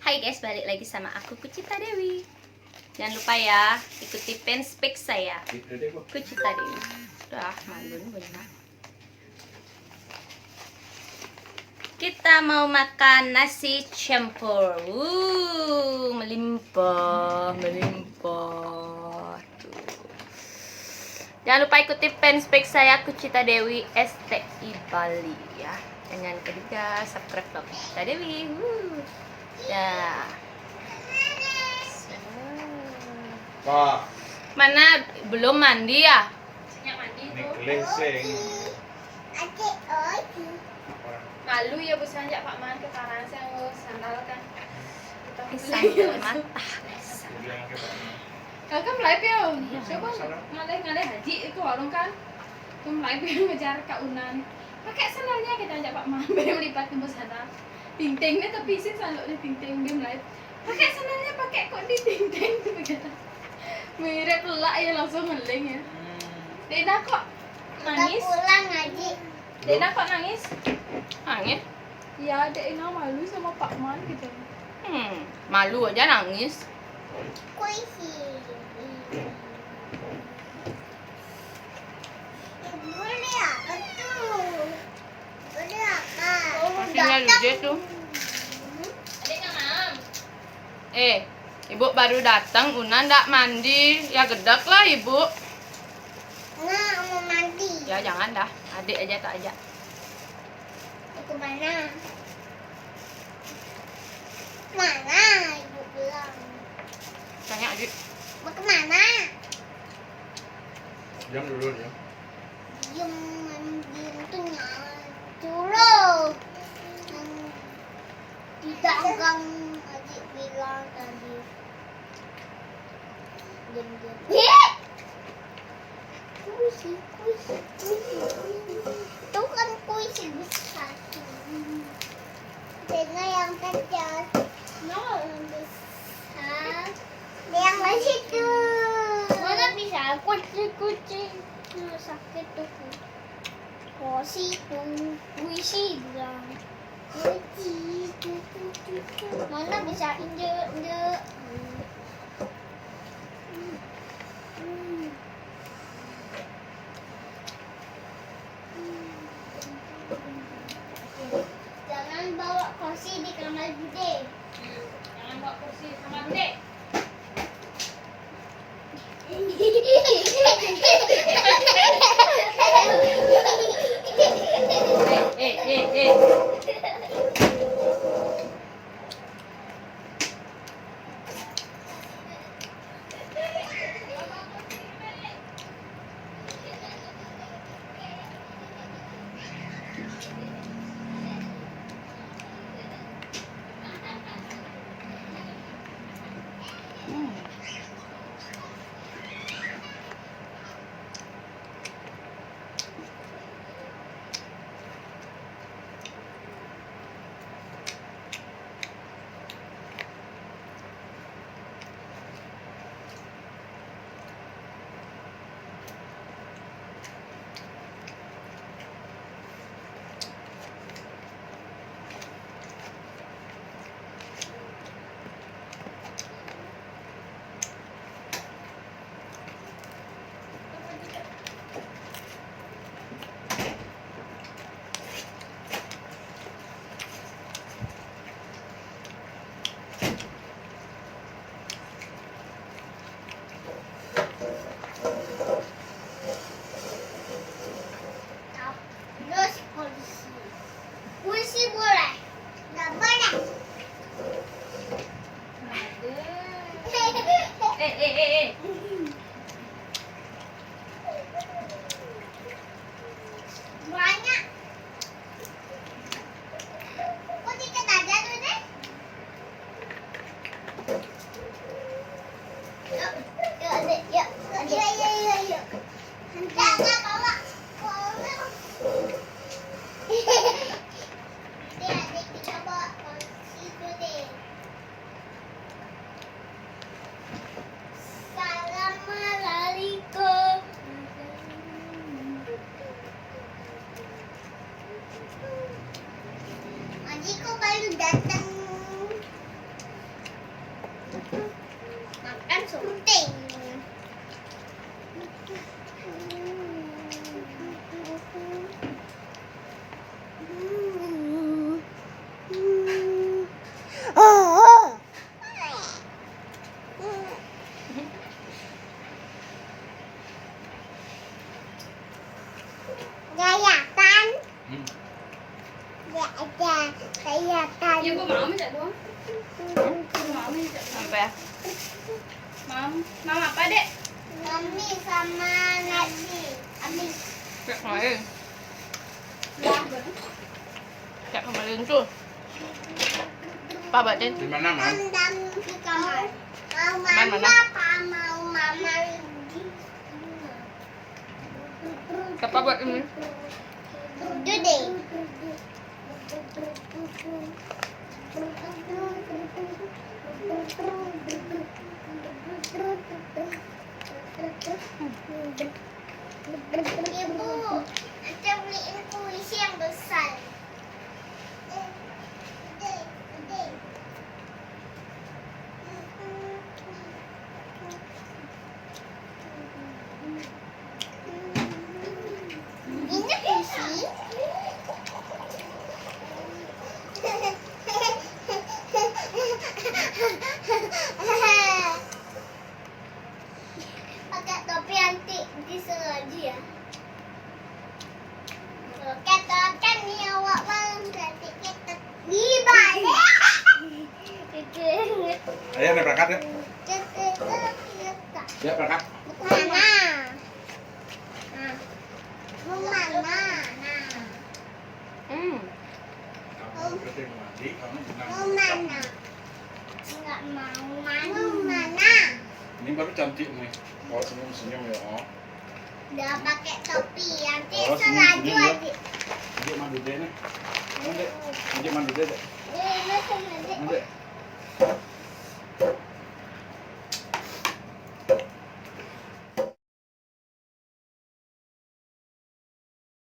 Hai guys, balik lagi sama aku Kucita Dewi. Jangan lupa ya, ikuti fanspage saya Kucita Dewi. Udah, malu nih banyak. Kita mau makan nasi campur. Melimpah. Tuh. Jangan lupa ikuti fanspage saya Kucita Dewi STI Bali ya. Dan yang ketiga, subscribe ke Kucita Dewi. Ya. Pak, Mana belum mandi ya? ini geleseng. Malu ya bu sanjak Pak Man ke kanan saya mau sandal kan. Sandal mata. Kakak live ya? Iya. Siapa ngalih haji itu warung kan? Tuh live yang ngejar Kak Unan. Pakai sandalnya kita ajak Pak Man belum lipat tembus sandal. Ting-tingnya tapi sih sandalnya ting-ting dia live. Pakai sandalnya pakai kok di ting-ting tuh begitu. Mirip pelak ya langsung ngeling ya. Dena kok nangis? Pulang ngaji. Dena kok nangis? Nangis? Ya, Dena malu sama Pak Man gitu. Malu aja nangis. Kuisi. Boleh apa tuh? Boleh apa? Pastinya lucu tuh. Adik nggak mam. Ibu baru datang, Una ndak mandi. Ya gedek lah ibu. Nah, mau mandi. Ya jangan dah, adik aja tak ajak. Mau kemana? Mana? Ibu bilang. Tanya adik. Mau kemana? Diam dulu ya. Diem tuh nyuruh. Tidak gang adik bilang tadi. Diam. Kuisi. Itu kan kuisi besar. Dena yang kecil. No, yang besar. Yang di situ. Mana bisa kucing. Sakit tuh. Kuisi tuh. Kuisi bilang. Kuisi. Mana bisa injek. Jangan bawa kursi di kamar bude. Jangan bawa kursi sama Dek. cak doang. Mami cak. Apa ya? Mam apa dek? Mami sama nasi. Ami. Cak kemarin. Lah, Cak kemarin tuh. Apa batin? Di mana, Man? Andam di kamar. Mau Mana, mama mana? apa mau mama di Apa buat ini? Duduk. Ibu, kita beliin puisi yang besar. Ini puisi. Pakai topi antik disuruh aja ya. Katakan ni awak malam cantik kita di balik. Ayo, nih berangkat ya. Ya, berangkat. Mana? Mau mana? Nah. Kamu berarti mandi, kamu Mau tenang. mana? Enggak mau mana? Mau mana? Ini baru cantik nih. Oh, senyum-senyum ya. Oh. Udah pakai topi, nanti Oh, selaju senyum-senyum ya. aja. Adik mandi deh nih. Adik mandi deh. Ini sama adik. Mandi.